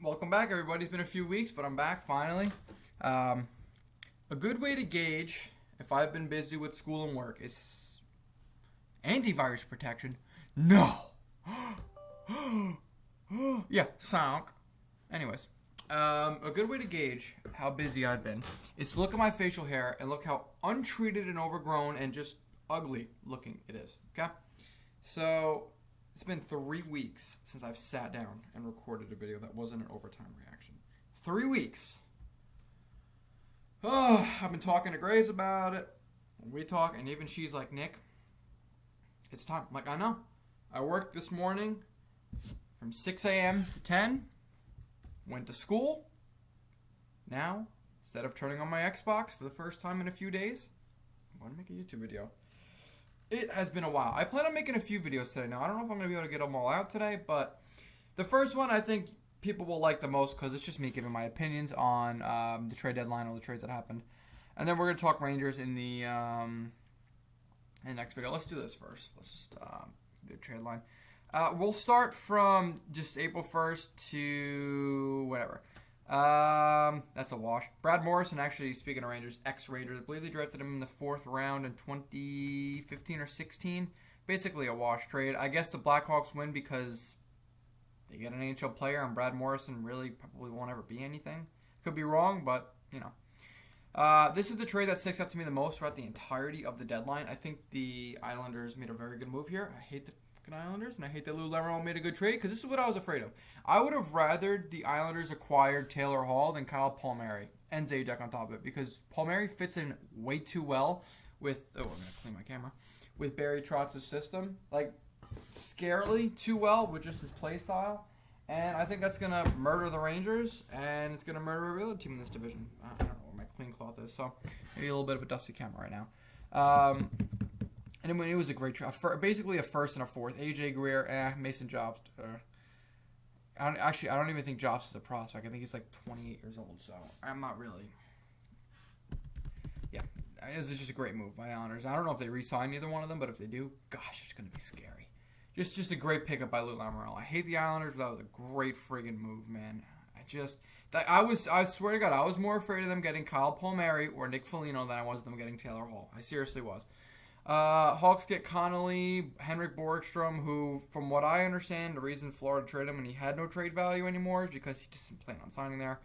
Welcome back, everybody. It's been a few weeks, but I'm back finally. A good way to gauge if I've been busy with school and work is antivirus protection. No. Yeah, sonk. Anyways, a good way to gauge how busy I've been is to look at my facial hair and look how untreated and overgrown and just ugly looking it is. Okay, so it's been 3 weeks since I've sat down and recorded a video that wasn't an overtime reaction. 3 weeks. Oh, I've been talking to Grace about it. We talk, and even she's like, Nick, it's time. I'm like, I know. I worked this morning from 6 a.m. to 10. Went to school. Now, instead of turning on my Xbox for the first time in a few days, I'm going to make a YouTube video. It has been a while. I plan on making a few videos today. Now, I don't know if I'm going to be able to get them all out today, but the first one I think people will like the most because it's just me giving my opinions on the trade deadline or the trades that happened. And then we're going to talk Rangers in the next video. Let's do this first. Let's just do the trade line. We'll start from just April 1st to whatever. That's a wash. Brad Morrison, actually, speaking of Rangers, ex-Rangers, I believe they drafted him in the 4th round in 2015 or 16. Basically a wash trade. I guess the Blackhawks win because they get an NHL player, and Brad Morrison really probably won't ever be anything. Could be wrong, but, you know. This is the trade that sticks out to me the most throughout the entirety of the deadline. I think the Islanders made a very good move here. I hate the Islanders, and I hate that Lou Lamoriello made a good trade because this is what I was afraid of. I would have rathered the Islanders acquired Taylor Hall than Kyle Palmieri and Zajac on top of it because Palmieri fits in way too well with I'm gonna clean my camera with Barry Trotz's system, like scarily too well with just his play style, and I think that's gonna murder the Rangers and it's gonna murder every other team in this division. I don't know where my clean cloth is, so maybe a little bit of a dusty camera right now. And it was a great trade. Basically a first and a fourth. AJ Greer, Mason Jobs. I don't even think Jobs is a prospect. I think he's like 28 years old, so I'm not really. Yeah, this is just a great move by Islanders. I don't know if they re-sign either one of them, but if they do, gosh, it's going to be scary. Just a great pickup by Lou Lamoriello. I hate the Islanders, but that was a great friggin' move, man. I swear to God, I was more afraid of them getting Kyle Palmieri or Nick Foligno than I was them getting Taylor Hall. I seriously was. Hawks get Connolly, Henrik Borgstrom, who, from what I understand, the reason Florida traded him and he had no trade value anymore is because he just didn't plan on signing there.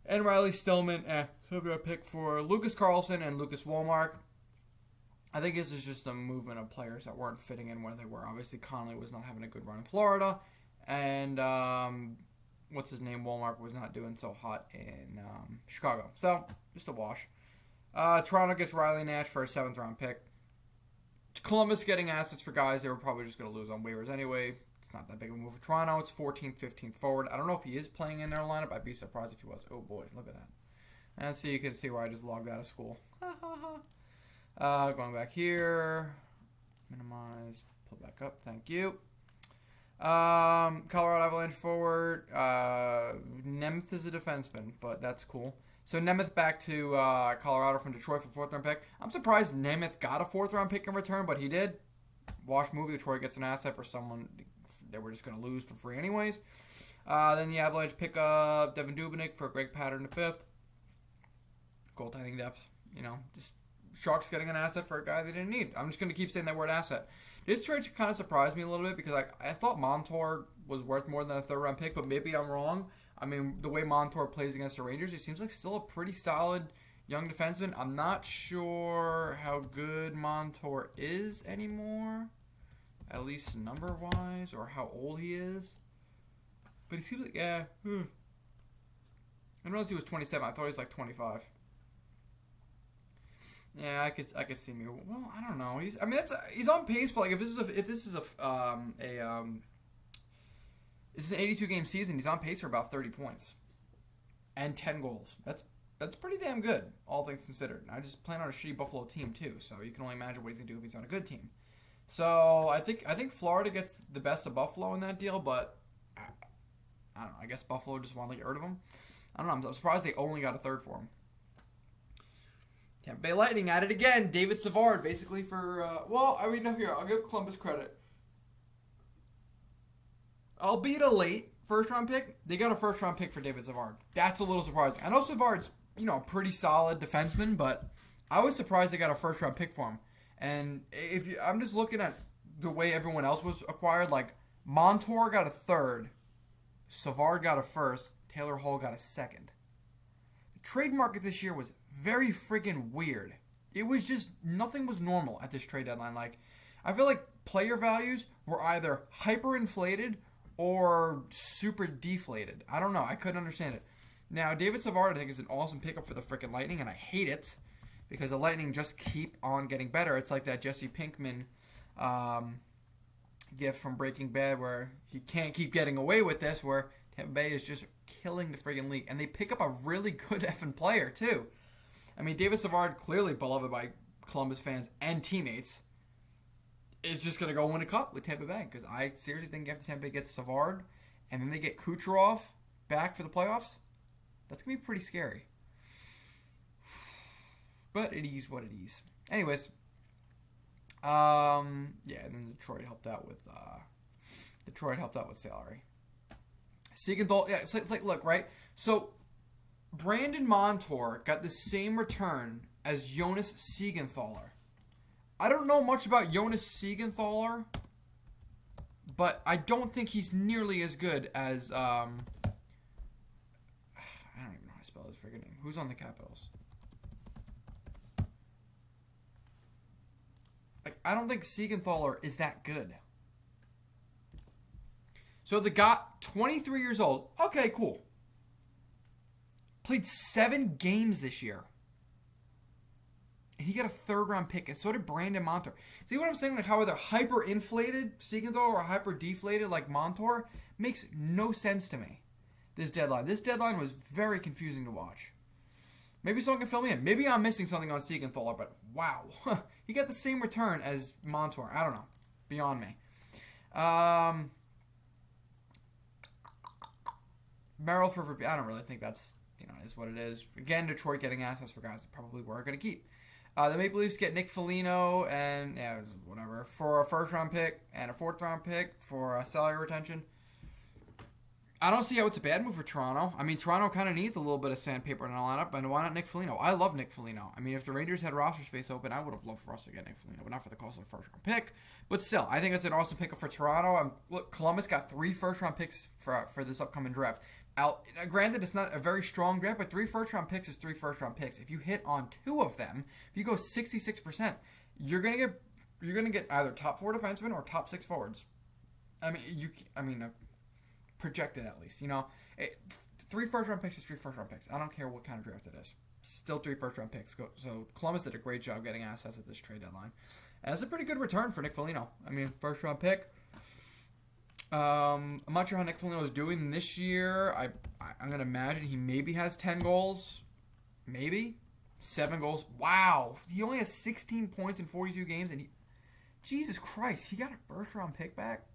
And Riley Stillman, so we got a pick for Lucas Carlson and Lucas Wallmark. I think this is just a movement of players that weren't fitting in where they were. Obviously, Connolly was not having a good run in Florida, and what's his name, Wallmark, was not doing so hot in Chicago. So, just a wash. Toronto gets Riley Nash for a 7th round pick. Columbus getting assets for guys they were probably just going to lose on waivers anyway. It's not that big of a move for Toronto. It's 14th, 15th forward. I don't know if he is playing in their lineup. I'd be surprised if he was. Oh, boy. Look at that. And so you can see where I just logged out of school. Going back here. Minimize. Pull back up. Thank you. Colorado Avalanche forward. Nemeth is a defenseman, but that's cool. So Nemeth back to Colorado from Detroit for 4th round pick. I'm surprised Nemeth got a 4th round pick in return, but he did. Wash move. Detroit gets an asset for someone they were just going to lose for free anyways. Then the Avalanche pick up Devin Dubenik for Greg Pattern the 5th. Goaltending depth. Just Sharks getting an asset for a guy they didn't need. I'm just going to keep saying that word asset. This trade kind of surprised me a little bit because I thought Montour was worth more than a 3rd round pick, but maybe I'm wrong. I mean, the way Montour plays against the Rangers, he seems like still a pretty solid young defenseman. I'm not sure how good Montour is anymore, at least number-wise, or how old he is. But he seems like, I realized he was 27. I thought he was like 25. Yeah, I could see me. Well, I don't know. He's on pace for like if this is an 82-game season. He's on pace for about 30 points and 10 goals. That's pretty damn good, all things considered. And I just plan on a shitty Buffalo team too, so you can only imagine what he's gonna do if he's on a good team. So I think Florida gets the best of Buffalo in that deal, but I don't know. I guess Buffalo just wanted to get rid of him. I don't know. I'm surprised they only got a 3rd for him. Tampa Bay Lightning at it again. David Savard, basically for here I'll give Columbus credit. Albeit a late first round pick. They got a first round pick for David Savard. That's a little surprising. I know Savard's, a pretty solid defenseman, but I was surprised they got a first round pick for him. And I'm just looking at the way everyone else was acquired. Like Montour got a third, Savard got a first, Taylor Hall got a second. The trade market this year was very freaking weird. It was just nothing was normal at this trade deadline. Like I feel like player values were either hyperinflated or super deflated. I don't know. I couldn't understand it. Now, David Savard, I think, is an awesome pickup for the freaking Lightning, and I hate it because the Lightning just keep on getting better. It's like that Jesse Pinkman gift from Breaking Bad where he can't keep getting away with this, where Tampa Bay is just killing the friggin' league. And they pick up a really good effing player, too. I mean, David Savard, clearly beloved by Columbus fans and teammates, is just going to go win a cup with Tampa Bay. Because I seriously think after Tampa Bay gets Savard and then they get Kucherov back for the playoffs, that's going to be pretty scary. But it is what it is. Anyways, and then Detroit helped out with salary. Siegenthaler, yeah, it's like look, right? So Brandon Montour got the same return as Jonas Siegenthaler. I don't know much about Jonas Siegenthaler, but I don't think he's nearly as good as I don't even know how to spell his freaking name. Who's on the Capitals? Like, I don't think Siegenthaler is that good. So the guy, 23 years old. Okay, cool. Played 7 games this year. And he got a third-round pick, and so did Brandon Montour. See what I'm saying? Like how they're hyper-inflated Siegenthaler or hyper-deflated like Montour makes no sense to me. This deadline was very confusing to watch. Maybe someone can fill me in. Maybe I'm missing something on Siegenthaler, but wow. He got the same return as Montour. I don't know. Beyond me. Merrill for I don't really think that's, is what it is. Again, Detroit getting assets for guys that probably weren't going to keep. The Maple Leafs get Nick Foligno and, whatever, for a first-round pick and a fourth-round pick for salary retention. I don't see how it's a bad move for Toronto. I mean, Toronto kind of needs a little bit of sandpaper in the lineup, and why not Nick Foligno? I love Nick Foligno. I mean, if the Rangers had roster space open, I would have loved for us to get Nick Foligno, but not for the cost of a first-round pick. But still, I think it's an awesome pickup for Toronto. Look, Columbus got 3 first-round picks for this upcoming draft. Granted, it's not a very strong draft, but 3 first-round picks is 3 first-round picks. If you hit on 2 of them, if you go 66%, you're gonna get either top 4 defensemen or top 6 forwards. Projected at least. 3 first-round picks is 3 first-round picks. I don't care what kind of draft it is. Still 3 first-round picks. So Columbus did a great job getting assets at this trade deadline, and it's a pretty good return for Nick Foligno. I mean, first-round pick. I'm not sure how Nick Foligno is doing this year. I'm going to imagine he maybe has 10 goals. Maybe. 7 goals. Wow. He only has 16 points in 42 games. And Jesus Christ, he got a first-round pick back?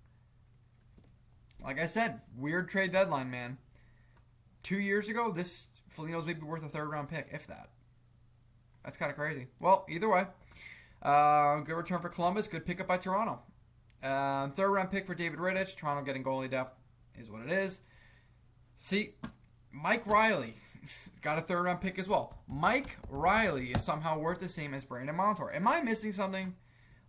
Like I said, weird trade deadline, man. 2 years ago, this Foligno's maybe worth a third-round pick, if that. That's kind of crazy. Well, either way. Good return for Columbus. Good pickup by Toronto. Third-round pick for David Rittich. Toronto getting goalie depth is what it is. See, Mike Riley got a third-round pick as well. Mike Riley is somehow worth the same as Brandon Montour. Am I missing something?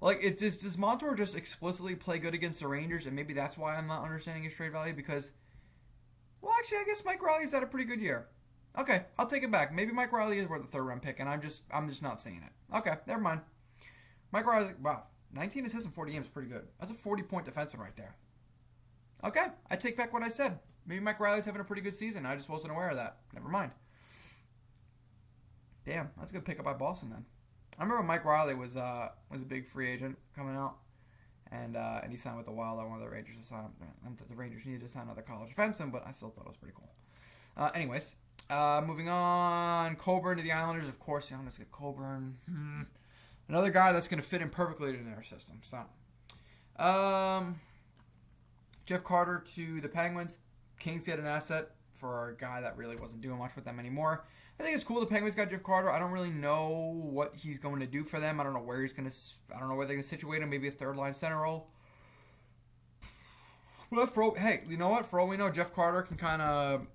Like, does Montour just explicitly play good against the Rangers, and maybe that's why I'm not understanding his trade value? Because, well, actually, I guess Mike Riley's had a pretty good year. Okay, I'll take it back. Maybe Mike Riley is worth a third-round pick, and I'm just not seeing it. Okay, never mind. Mike Riley, wow. 19 assists in 40 games is pretty good. That's a 40-point defenseman right there. Okay, I take back what I said. Maybe Mike Riley's having a pretty good season. I just wasn't aware of that. Never mind. Damn, that's a good pickup by Boston then. I remember Mike Riley was a big free agent coming out, and he signed with the Wild. I wanted the Rangers to sign him. The Rangers needed to sign another college defenseman, but I still thought it was pretty cool. Anyways, moving on. Coburn to the Islanders. Of course, the Islanders get Coburn. Another guy that's going to fit in perfectly in their system. So, Jeff Carter to the Penguins. Kings get an asset for a guy that really wasn't doing much with them anymore. I think it's cool the Penguins got Jeff Carter. I don't really know what he's going to do for them. I don't know where they're going to situate him. Maybe a third-line center role. Well, hey, you know what? For all we know, Jeff Carter can kind of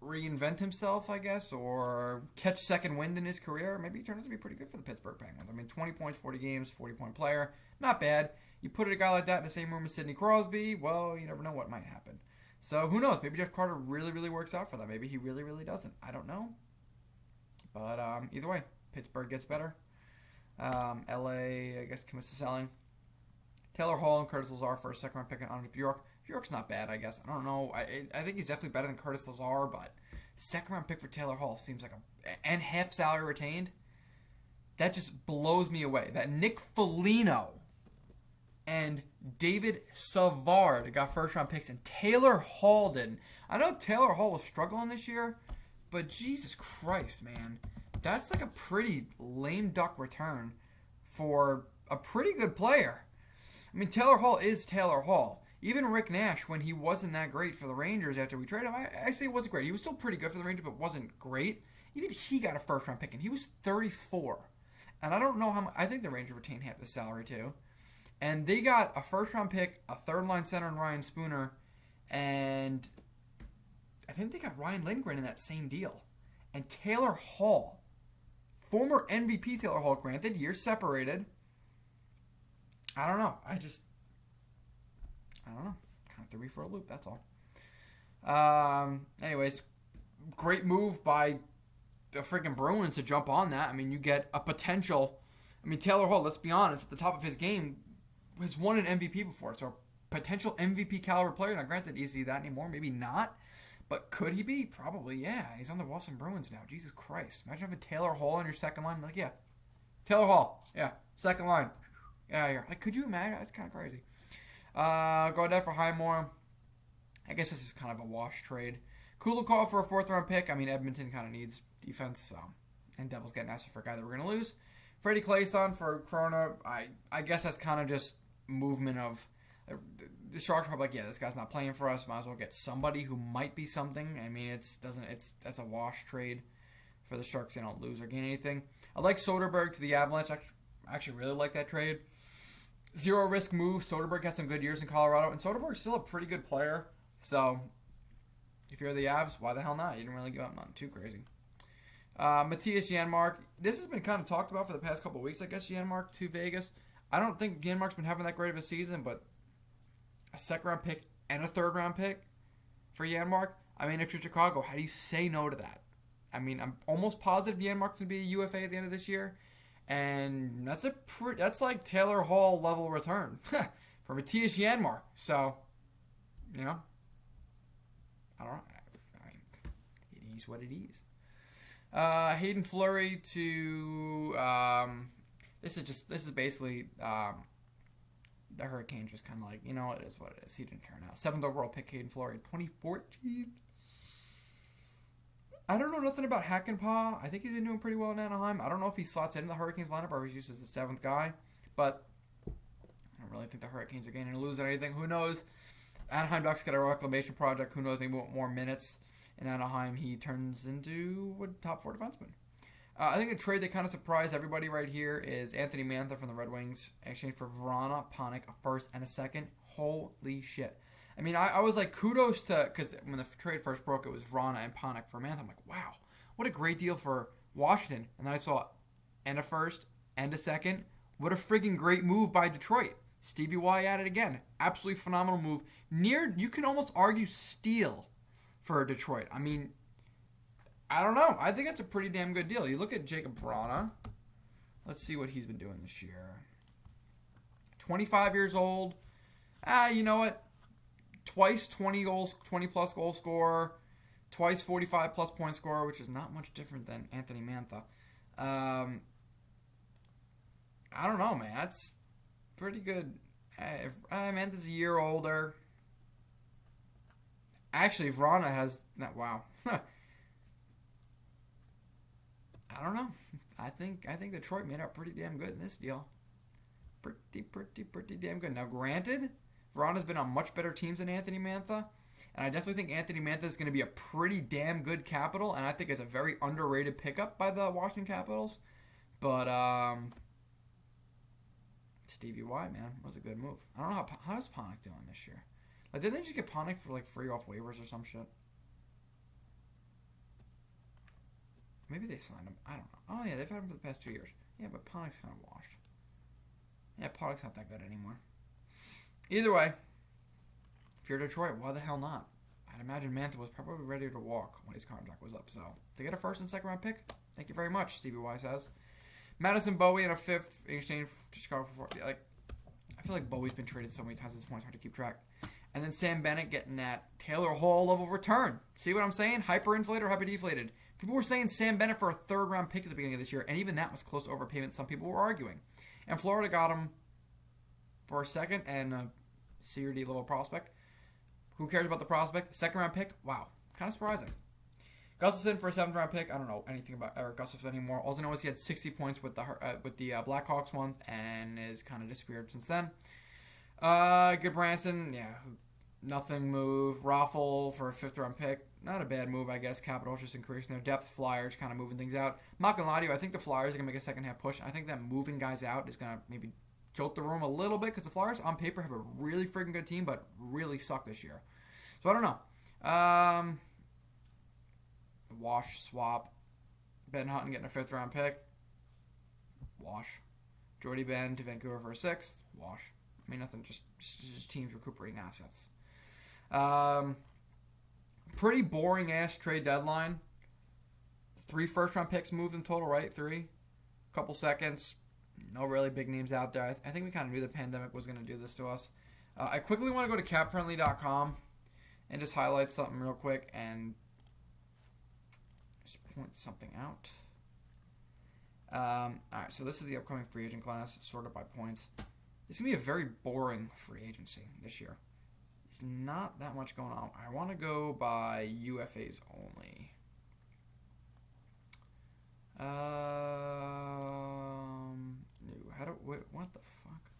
reinvent himself, I guess, or catch second wind in his career. Maybe he turns out to be pretty good for the Pittsburgh Penguins. I mean, 20 points, 40 games, 40-point player. Not bad. You put a guy like that in the same room as Sidney Crosby, well, you never know what might happen. So who knows? Maybe Jeff Carter really, really works out for that. Maybe he really, really doesn't. I don't know. But either way, Pittsburgh gets better. LA, I guess, commits to selling. Taylor Hall and Curtis Lazar for a second-round pick on Bjork. Bjork's not bad, I guess. I don't know. I think he's definitely better than Curtis Lazar, but second-round pick for Taylor Hall seems like and half salary retained. That just blows me away. That Nick Foligno and David Savard got first-round picks, and Taylor Hall didn't. I know Taylor Hall was struggling this year, but Jesus Christ, man. That's like a pretty lame duck return for a pretty good player. I mean, Taylor Hall is Taylor Hall. Even Rick Nash, when he wasn't that great for the Rangers after we traded him, I say he wasn't great. He was still pretty good for the Rangers, but wasn't great. Even he got a first-round pick, and he was 34. And I don't know how much. I think the Rangers retained half the salary, too. And they got a first-round pick, a third-line center in Ryan Spooner, and I think they got Ryan Lindgren in that same deal. And Taylor Hall, former MVP Taylor Hall, granted, years separated. I don't know. I don't know. Kind of threw me for a loop, that's all. Anyways, great move by the freaking Bruins to jump on that. I mean, you get a potential. I mean, Taylor Hall, let's be honest, at the top of his game, has won an MVP before. So, a potential MVP caliber player. Now, granted, is he that anymore? Maybe not. But could he be? Probably, yeah. He's on the Boston Bruins now. Jesus Christ. Imagine having Taylor Hall on your second line. Like, yeah. Taylor Hall. Yeah. Second line. Yeah. Like, could you imagine? That's kind of crazy. Gaudette for Highmore. I guess this is kind of a wash trade. Kulikov for a fourth-round pick. I mean, Edmonton kind of needs defense. So, and Devils getting asked for a guy that we're going to lose. Freddie Claesson for Corona. I guess that's kind of just movement of... The Sharks are probably like, yeah, this guy's not playing for us. Might as well get somebody who might be something. I mean, that's a wash trade for the Sharks. They don't lose or gain anything. I like Soderberg to the Avalanche. I actually really like that trade. Zero risk move. Soderberg had some good years in Colorado, and Soderberg's still a pretty good player. So, if you're the Avs, why the hell not? You didn't really give up nothing too crazy. Matthias Janmark. This has been kind of talked about for the past couple of weeks, I guess, Janmark to Vegas. I don't think Janmark's been having that great of a season, but a second-round pick and a third-round pick for Janmark. I mean, if you're Chicago, how do you say no to that? I mean, I'm almost positive Janmark's going to be a UFA at the end of this year. And that's like Taylor Hall level return for Matthias Janmark. So, you know, I don't know. I mean, it is what it is. Hayden Flurry to this is basically the Hurricanes just kind of like, you know, it is what it is. He didn't turn out. 7th overall pick, Hayden Flurry, 2014. I don't know nothing about Hakanpää. I think he's been doing pretty well in Anaheim. I don't know if he slots into the Hurricanes lineup or he's used as the 7th guy. But I don't really think the Hurricanes are gaining or losing anything. Who knows? Anaheim Ducks get a reclamation project. Who knows? Maybe more minutes. In Anaheim, he turns into a top 4 defenseman. I think the trade that kind of surprised everybody right here is Anthony Mantha from the Red Wings in exchange for Vrana, Panik, a first and a second. Holy shit. I mean, I was like, kudos to, because when the trade first broke, it was Vrana and Panik for Mantha. I'm like, wow, what a great deal for Washington. And then I saw, and a first and a second. What a friggin' great move by Detroit. Stevie Y at it again. Absolutely phenomenal move. You can almost argue steal for Detroit. I mean, I don't know. I think that's a pretty damn good deal. You look at Jacob Vrana. Let's see what he's been doing this year. 25 years old. You know what? Twice 20-plus goal scorer. Twice 45-plus point scorer, which is not much different than Anthony Mantha. I don't know, man. That's pretty good. Mantha's a year older. Actually, Vrana has... Wow. I don't know. I think Detroit made out pretty damn good in this deal. Pretty damn good. Now, granted, Vrana's been on much better teams than Anthony Mantha, and I definitely think Anthony Mantha is going to be a pretty damn good Capital, and I think it's a very underrated pickup by the Washington Capitals. But Stevie Y, man, was a good move. I don't know how is Panik doing this year. Like, didn't they just get Ponic for, like, free off waivers or some shit? Maybe they signed him. I don't know. Oh, yeah, they've had him for the past 2 years. Yeah, but Ponic's kind of washed. Yeah, Ponic's not that good anymore. Either way, if you're Detroit, why the hell not? I'd imagine Manta was probably ready to walk when his contract was up. So, they get a first and second round pick. Thank you very much, Stevie Y says. Madison Bowie and a fifth in exchange to Chicago for 4. Like, I feel like Bowie's been traded so many times at this point, it's hard to keep track. And then Sam Bennett getting that Taylor Hall level return. See what I'm saying? Hyperinflated or hyperdeflated? People were saying Sam Bennett for a third-round pick at the beginning of this year, and even that was close to overpayment. Some people were arguing. And Florida got him for a second and a C or D level prospect. Who cares about the prospect? Second-round pick? Wow. Kind of surprising. Gustafson for a seventh-round pick. I don't know anything about Eric Gustafson anymore. All I know is he had 60 points with the Blackhawks ones and has kind of disappeared since then. Goodbranson, yeah, nothing move. Raffle for a fifth-round pick. Not a bad move, I guess. Capitals just increasing their depth. Flyers kind of moving things out. Not going to lie to you, I think the Flyers are going to make a second-half push. I think that moving guys out is going to maybe jolt the room a little bit because the Flyers, on paper, have a really freaking good team, but really suck this year. So I don't know. Wash, swap. Ben Hutton getting a fifth-round pick. Wash. Jordy Ben to Vancouver for a sixth. Wash. I mean, nothing, just teams recuperating assets. Pretty boring-ass trade deadline. 3 first-round picks moved in total, right? 3. Couple seconds. No really big names out there. I think we kind of knew the pandemic was going to do this to us. I quickly want to go to capfriendly.com and just highlight something real quick and just point something out. All right, so this is the upcoming free agent class, sorted by points. It's going to be a very boring free agency this year. There's not that much going on. I want to go by UFAs only. What the fuck?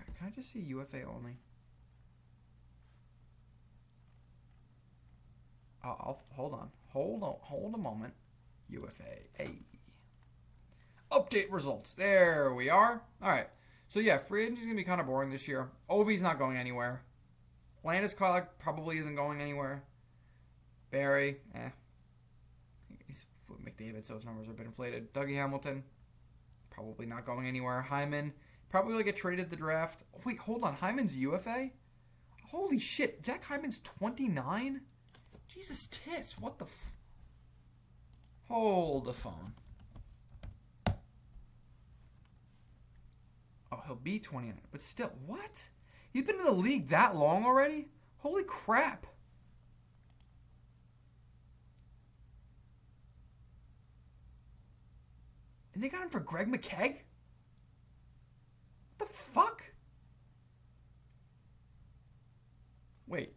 Okay, can I just see UFA only? I'll hold on. Hold a moment. UFA. Hey. Update results. There we are. All right. So yeah, free agency is gonna be kind of boring this year. Ovi's not going anywhere. Landis Clark probably isn't going anywhere. Barry, he's with McDavid, so his numbers are a bit inflated. Dougie Hamilton, probably not going anywhere. Hyman, probably will get traded at the draft. Oh, wait, hold on. Hyman's UFA? Holy shit. Zach Hyman's 29? Jesus tits. What the Hold the phone. Oh, he'll be 29. But still, what? He's been in the league that long already? Holy crap. And they got him for Greg Mckay? What the fuck? Wait.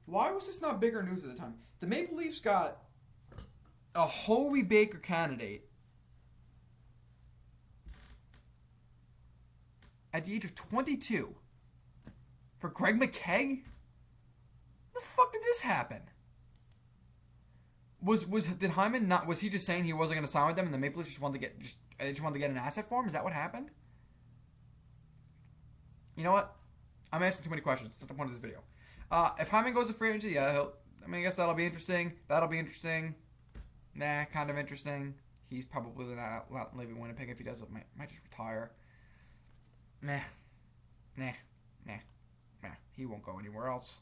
Why was this not bigger news at the time? The Maple Leafs got a Hoey Baker candidate at the age of 22 for Greg Mckay? The fuck did this happen? Did Hyman not? Was he just saying he wasn't going to sign with them, and the Maple Leafs just wanted to get an asset for him? Is that what happened? You know what? I'm asking too many questions. That's the point of this video. If Hyman goes to free agency, yeah, I guess that'll be interesting. Nah, kind of interesting. He's probably not leaving Winnipeg. If he does, might just retire. Nah. He won't go anywhere else.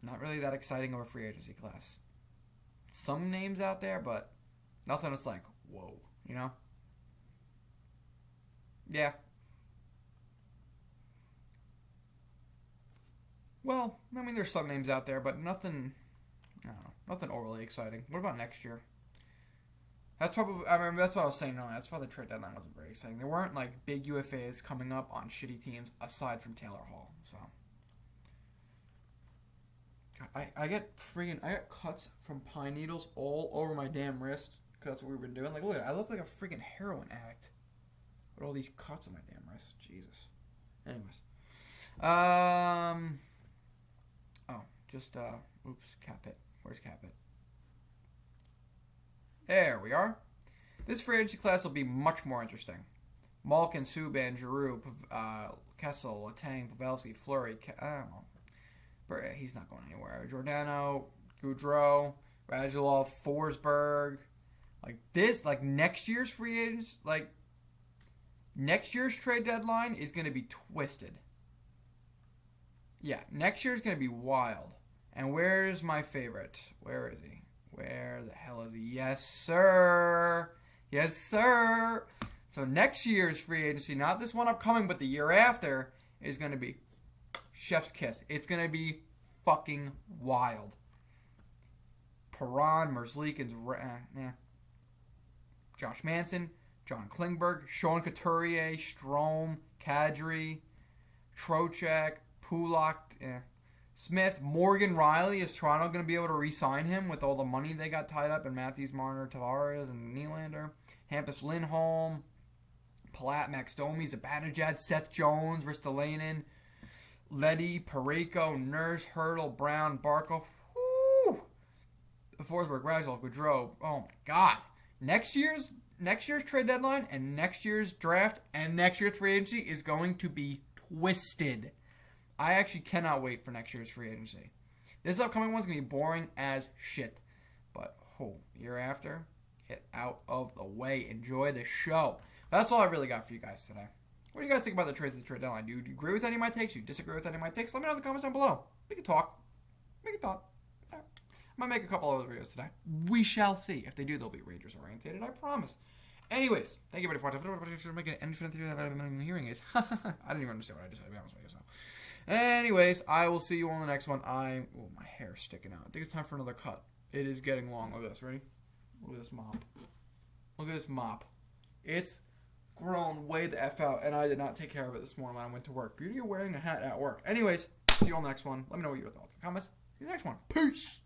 Not really that exciting of a free agency class. Some names out there, but nothing that's like, whoa, you know? Yeah. Well, I mean, there's some names out there, but nothing, I don't know, nothing overly exciting. What about next year? That's probably, that's what I was saying earlier. That's why the trade deadline wasn't very exciting. There weren't, like, big UFAs coming up on shitty teams aside from Taylor Hall, so. God, I get cuts from pine needles all over my damn wrist, because that's what we've been doing. Like, look at it. I look like a freaking heroin addict with all these cuts on my damn wrist. Jesus. Anyways. Cap-it. Where's Cap-it? There we are. This free agency class will be much more interesting. Malkin, Subban, Giroux, Kessel, Letang, Pavelski, Flurry. He's not going anywhere. Giordano, Gaudreau, Radulov, Forsberg. Like this, like next year's free agents, like next year's trade deadline is going to be twisted. Yeah, next year's going to be wild. And where's my favorite? Where is he? Where the hell is he? Yes, sir. Yes, sir. So next year's free agency, not this one upcoming, but the year after, is going to be chef's kiss. It's going to be fucking wild. Perron, Merzlikins, Josh Manson, John Klingberg, Sean Couturier, Strome, Kadri, Trocheck, Pulak, Smith, Morgan Riley. Is Toronto going to be able to re-sign him with all the money they got tied up in Matthews, Marner, Tavares, and Nylander? Hampus Lindholm, Palat, Max Domi, Zibanejad, Seth Jones, Ristolainen, Leddy, Parayko, Nurse, Hurdle, Brown, Barkov. Woo! Forsberg, Radulov, Gaudreau. Oh my God! Next year's trade deadline and next year's draft and next year's free agency is going to be twisted. I actually cannot wait for next year's free agency. This upcoming one's going to be boring as shit. But, year after, get out of the way. Enjoy the show. That's all I really got for you guys today. What do you guys think about the trades at the trade deadline? Do you agree with any of my takes? Do you disagree with any of my takes? Let me know in the comments down below. We can talk. I might make a couple other videos today. We shall see. If they do, they'll be Rangers orientated. I promise. Anyways, thank you everybody for watching. Should make an infinite theory that I'm hearing is. I didn't even understand what I just said, to be honest with you. So, anyways, I will see you on the next one. My hair's sticking out. I think it's time for another cut. It is getting long. Look at this. Ready? Look at this mop. Look at this mop. It's grown way the F out, and I did not take care of it this morning when I went to work. Beauty of wearing a hat at work. Anyways, see you on the next one. Let me know what your thoughts and comments. See you in the next one. Peace.